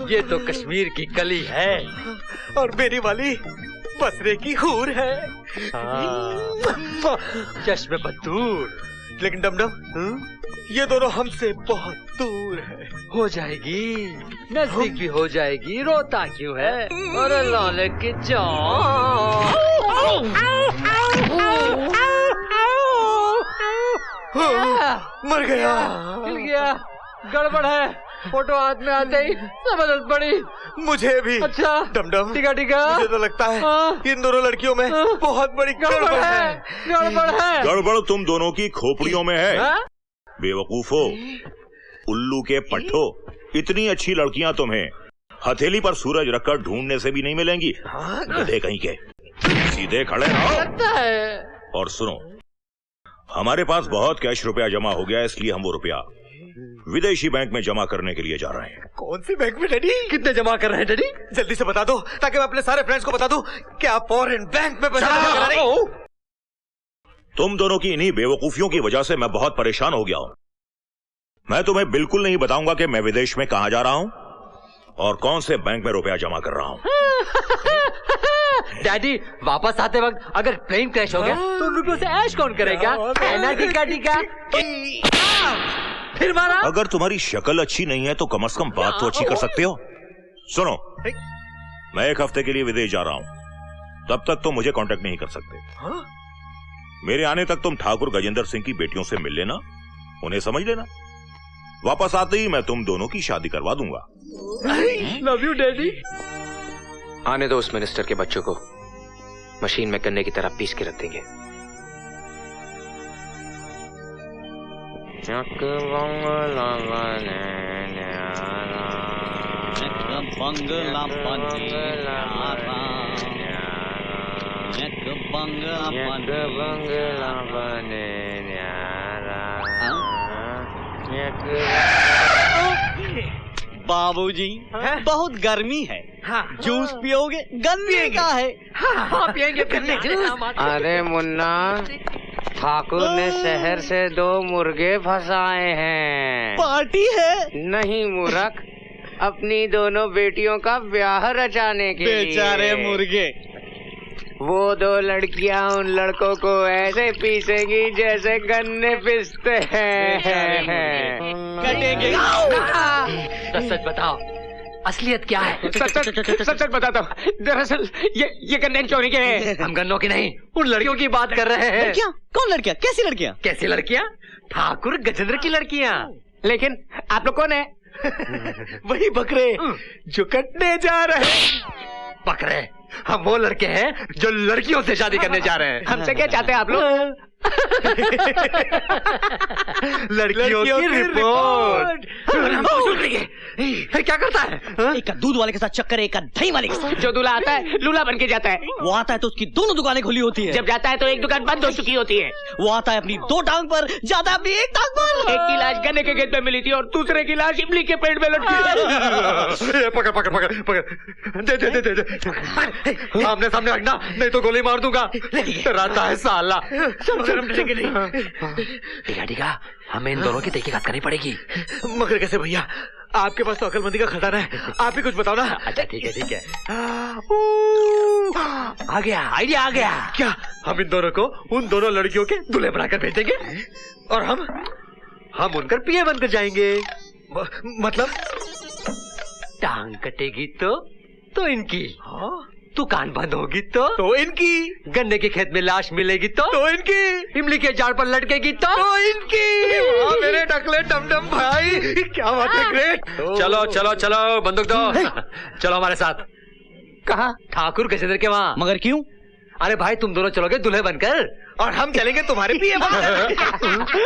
ये तो कश्मीर की कली है और मेरी वाली बसरे की हूर है। चश्मे बदूर। लेकिन डमडम, ये दोनों हमसे बहुत दूर है। हो जाएगी, नजदीक भी हो जाएगी, रोता क्यों है? अरे लाले की जान। मर गया। हिल गया, गड़बड़ है। फोटो हाथ में आते ही जबरदस्त पड़ी। मुझे भी। अच्छा डमडम, टीका टीका। मुझे तो लगता है इन दोनों लड़कियों में बहुत बड़ी गड़बड़ है। गड़बड़ है। गड़बड़ तुम दोनों की खोपड़ियों में है। बेवकूफो, उल्लू के पट्टो, इतनी अच्छी लड़कियां तुम्हें हथेली पर सूरज रखकर ढूंढने से भी नहीं मिलेंगी। गधे कहीं के। सीधे खड़े रहो। और सुनो, हमारे पास बहुत कैश रुपया जमा हो गया, इसलिए हम वो रुपया विदेशी बैंक में जमा करने के लिए जा रहे हैं। कौन सी बैंक में डैडी? कितने जमा कर रहे हैं डैडी? जल्दी से बता दो ताकि मैं अपने सारे फ्रेंड्स को बता दूं कि आप फॉरेन बैंक में पैसा जमा करा रहे हो। तुम दोनों की इन्हीं बेवकूफियों की वजह से मैं बहुत परेशान हो गया हूं। मैं तुम्हें बिल्कुल नहीं बताऊंगा कि मैं विदेश में कहां जा रहा हूं और कौन से बैंक में रुपया जमा कर रहा हूं। डैडी, वापस आते वक्त अगर प्लेन क्रैश हो गया तो उन रुपयों से ऐश कौन करेगा? टीका टीका। फिर मारा। अगर तुम्हारी शक्ल अच्छी नहीं है तो कम से कम बात तो अच्छी कर सकते हो। सुनो, मैं 1 हफ्ते के लिए विदेश जा रहा हूं, तब तक तुम मुझे कांटेक्ट नहीं कर सकते। मेरे आने तक तुम ठाकुर गजेंद्र सिंह की बेटियों से मिल लेना, उन्हें समझ लेना। वापस आते ही मैं तुम दोनों की शादी करवा दूंगा। Love you daddy. आने दो उस मिनिस्टर के बच्चों को, मशीन में गन्ने की तरह पीस के रख देंगे। बाबूजी, बहुत गर्मी है। जूस पियोगे? गन्ने का है। हाँ, पिएंगे गन्ने जूस। अरे मुन्ना, ठाकुर ने शहर से 2 मुर्गे फंसाए हैं। पार्टी है? नहीं मूर्ख, अपनी दोनों बेटियों का ब्याह रचाने के लिए। बेचारे मुर्गे। वो 2 लड़कियां उन लड़कों को ऐसे पीसेंगी जैसे गन्ने पीसते हैं। कटेंगे। तो सच बताओ, असलियत क्या है? सच बताता हूँ, दरअसल ये गन्ने चोरी के हैं। हम गन्नों की नहीं, उन लड़कियों की बात कर रहे हैं। लड़कियाँ? कौन लड़कियाँ? कैसी लड़कियाँ? कैसी लड़कियाँ? ठाकुर गजेंद्र की लड़कियाँ। लेकिन आप लोग कौन है? वही बकरे जो कटने जा रहे हैं। बकरे? हम वो लड़के हैं जो लड़कियों से शादी करने जा रहे हैं। हमसे क्या चाहते हैं आप लोग? लड़कियों की रिपोर्ट। क्या करता है? एक दूध वाले के साथ चक्कर है, एक दही वाले के साथ। जो दूल्हा आता है लूला बन के जाता है। वो आता है तो उसकी दोनों दुकानें खुली होती है। जब जाता है तो एक दुकान बंद हो चुकी होती है। वो आता है अपनी 2 टांग पर, जाता है अपनी 1 टांग पर। एक की लाश गन्ने के खेत में मिली थी और दूसरे की लाश इमली के पेड़ में लटकी। पकड़ पकड़ पकड़ पकड़, दे दे दे दे। सामने सामने रखना, नहीं तो गोली मार दूंगा। रहता है साला। टीका, हमें इन दोनों की तहकीकात करनी पड़ेगी। मगर कैसे भैया? आपके पास तो अकलमंदी का खजाना है, आप ही कुछ बताओ ना। अच्छा ठीक है। आ गया, आइडिया आ गया। क्या हम इन दोनों को उन दोनों लड़कियों के दूल्हे बनाकर भेजेंगे और हम उनकर पिए बनकर जाएंगे? मतलब टांग कटेगी तो इनकी, दुकान बंद होगी तो इनकी, गन्ने के खेत में लाश मिलेगी तो इनकी, इमली के झाड़ पर लटकेगी तो इनकी। मेरे टकले डमडम भाई, क्या बात है, ग्रेट। चलो चलो चलो, बंदूक दो। चलो हमारे साथ। कहाँ? ठाकुर गजेंद्र के वहाँ। मगर क्यों? अरे भाई, तुम दोनों चलोगे दूल्हे बनकर और हम चलेंगे तुम्हारे पिए बनकर।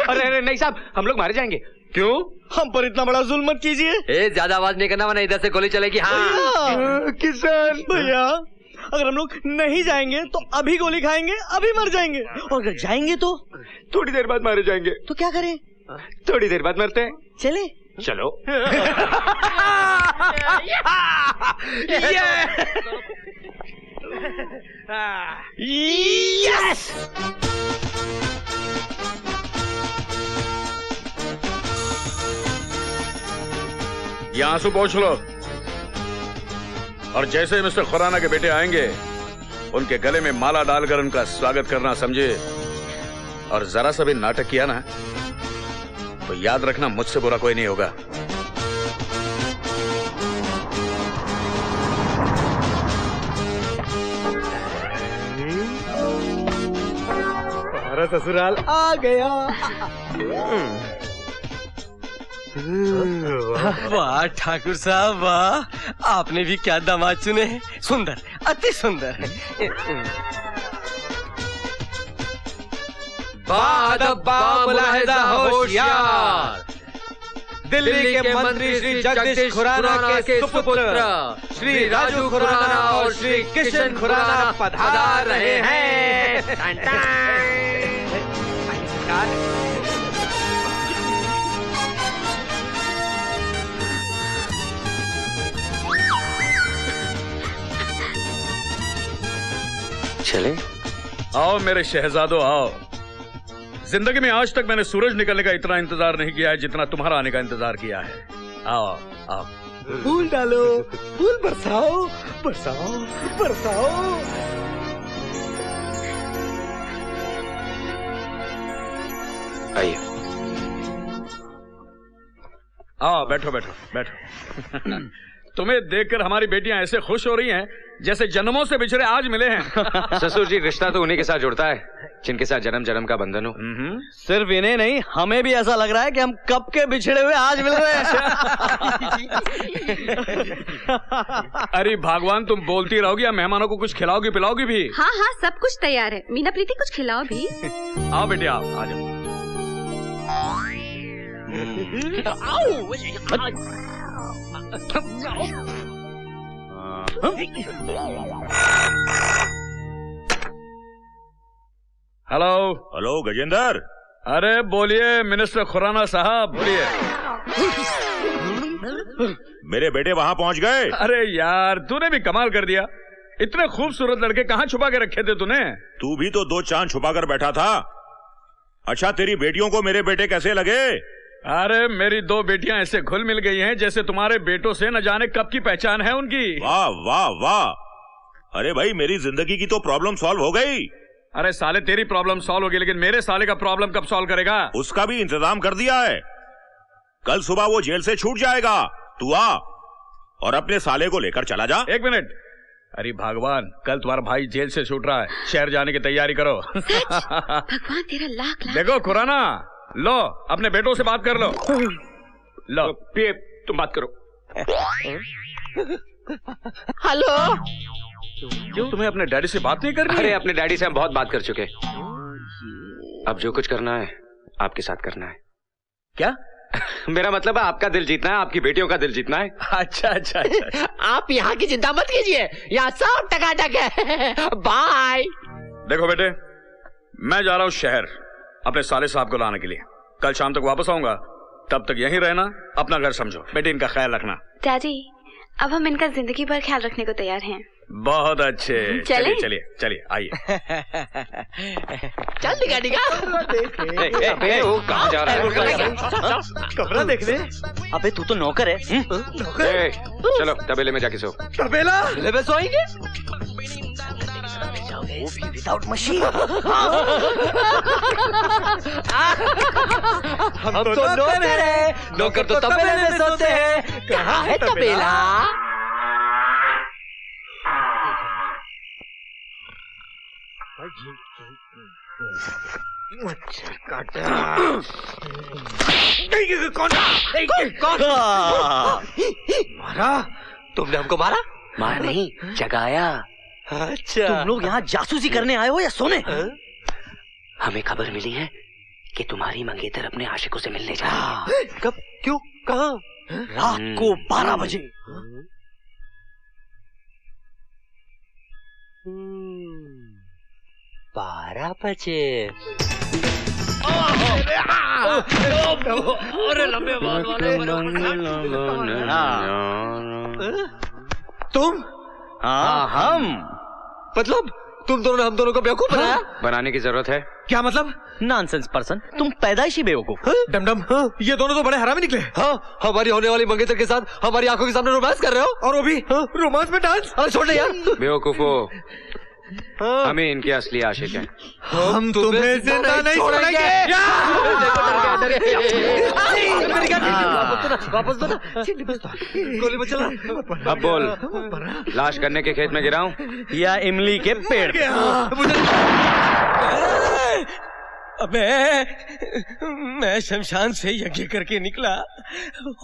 अरे नहीं साहब, हम लोग मारे जाएंगे। क्यों? हम पर इतना बड़ा जुल्म मत कीजिए। ज्यादा आवाज नहीं करना, वरना इधर से गोली चलेगी। हाँ किसान भैया, अगर हम लोग नहीं जाएंगे तो अभी गोली खाएंगे, अभी मर जाएंगे। और अगर जाएंगे तो थोड़ी देर बाद मारे जाएंगे। तो क्या करें? थोड़ी देर बाद मरते हैं। चले? चलो। यस! ये आंसू पोंछ लो। और जैसे मिस्टर खुराना के बेटे आएंगे, उनके गले में माला डालकर उनका स्वागत करना, समझे? और जरा सा भी नाटक किया ना तो याद रखना, मुझसे बुरा कोई नहीं होगा। हमारा ससुराल आ गया। वाह ठाकुर साहब वाह, आपने भी क्या दामाद चुने हैं। सुंदर, अति सुंदर है। मुलाहिजा होशियार, दिल्ली के मंत्री श्री जगदीश खुराना के सुपुत्र श्री राजू खुराना और श्री किशन खुराना पधार रहे हैं। चले? आओ मेरे शहजादो आओ। जिंदगी में आज तक मैंने सूरज निकलने का इतना इंतजार नहीं किया है जितना तुम्हारा आने का इंतजार किया है। आओ आओ। फूल डालो, फूल बरसाओ, बरसाओ, बरसाओ। आइए। आओ बैठो बैठो बैठो। तुम्हें देखकर हमारी बेटियां ऐसे खुश हो रही हैं जैसे जन्मों से बिछड़े आज मिले हैं। ससुर जी, रिश्ता तो उन्हीं के साथ जुड़ता है जिनके साथ जन्म जन्म का बंधन हो। सिर्फ इन्हें नहीं, हमें भी ऐसा लग रहा है कि हम कब के बिछड़े हुए आज मिल रहे हैं। अरे भगवान, तुम बोलती रहोगी या मेहमानों को कुछ खिलाओगी पिलाओगी भी? हाँ हाँ, सब कुछ तैयार है। मीना प्रीति, कुछ खिलाओ भी। आओ बेटी आओ, आ जाओ। Hello hello Gajendra. अरे बोलिए मिनिस्टर खुराना साहब, बोलिए। मेरे बेटे वहां पहुंच गए। अरे यार, तूने भी कमाल कर दिया। इतने खूबसूरत लड़के कहाँ छुपा के रखे थे तूने? तू भी तो 2 चांद छुपा कर बैठा था। अच्छा, तेरी बेटियों को मेरे बेटे कैसे लगे? अरे मेरी 2 बेटियां ऐसे घुल मिल गई हैं जैसे तुम्हारे बेटों से न जाने कब की पहचान है उनकी। वाह वाह वाह। अरे भाई, मेरी जिंदगी की तो प्रॉब्लम सॉल्व हो गई। अरे साले, तेरी प्रॉब्लम सॉल्व होगी, लेकिन मेरे साले का प्रॉब्लम कब सॉल्व करेगा? उसका भी इंतजाम कर दिया है। कल सुबह वो जेल से छूट जाएगा। तू आ और अपने साले को लेकर चला जा। 1 मिनट। अरे भगवान, कल तुम्हारा भाई जेल से छूट रहा है, शहर जाने की तैयारी करो। भगवान तेरा लाख लाख। देखो खुराना, लो अपने बेटों से बात कर लो। लो तुम बात करो। हेलो। क्यों, तुम्हें अपने डैडी से बात नहीं करनी? अरे अपने डैडी से हम बहुत बात कर चुके। अब जो कुछ करना है आपके साथ करना है। क्या? मेरा मतलब है आपका दिल जीतना है, आपकी बेटियों का दिल जीतना है। अच्छा अच्छा अच्छा। आप यहाँ की चिंता मत कीजिए, यहाँ सब टकाटक है। बाय। देखो बेटे, मैं जा रहा हूँ शहर अपने साले साहब को लाने के लिए। कल शाम तक वापस आऊंगा, तब तक यहीं रहना, अपना घर समझो। बेटी, इनका ख्याल रखना। डैडी, अब हम इनका जिंदगी भर ख्याल रखने को तैयार हैं। बहुत अच्छे। चलिए चलिए चलिए, आइए। चल निका। कहाँ जा रहा है? कमरा देख ले। अबे तू तो नौकर है। चलो तबेले में जाके सो। तबेला में सोएंगे? Without machine. हम तो नौकर हैं। नौकर तो तबेले में सोते हैं। कहाँ है तबेला? मच्छर काटा। कौन मारा? तुमने हमको मारा? मार नहीं, जगाया। अच्छा, तुम लोग यहाँ जासूसी करने आए हो या सोने? हमें खबर मिली है कि तुम्हारी मंगेतर अपने आशिकों से मिलने जा रही है। कब, क्यों, कहाँ? रात को 12 बजे। 12 बजे। अरे लंबे बाल वाले। तुम? हाँ, हम। मतलब तुम दोनों ने हम दोनों को बेवकूफ बनाया? बनाने की जरूरत है क्या मतलब? नॉनसेंस पर्सन, तुम पैदाइशी बेवकूफ। डमडम, ये दोनों तो बड़े हरामी निकले। हाँ, हमारी होने वाली मंगेतर के साथ हमारी आंखों के सामने रोमांस कर रहे हो, और वो भी रोमांस में डांस। अरे छोड़ यार। बेवकूफो, हम ही इनके असली आशिक हैं। हम तुम्हें जिंदा नहीं छोड़ेंगे। वापस दो ना। गोली मत चला। अब बोल, लाश गन्ने के खेत में गिराऊं या इमली के पेड़ पे? अबे, मैं शमशान से यज्ञ करके निकला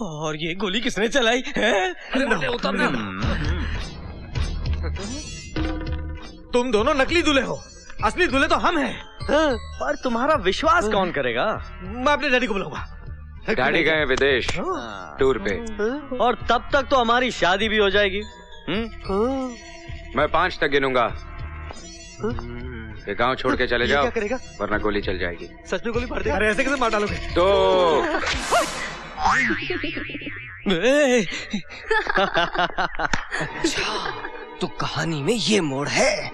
और ये गोली किसने चलाई है? तुम दोनों नकली दूल्हे हो, असली दूल्हे तो हम हैं। पर तुम्हारा विश्वास कौन करेगा? मैं अपने डैडी को बुलाऊंगा। डैडी गए विदेश टूर पे, और तब तक तो हमारी शादी भी हो जाएगी। मैं 5 तक गिनूंगा। ये गांव छोड़ के चले जाओ, क्या करेगा? वरना गोली चल जाएगी। सच में गोली मार देगा? अरे ऐसे कैसे मार डालोगे? तो तो कहानी में ये मोड़ है।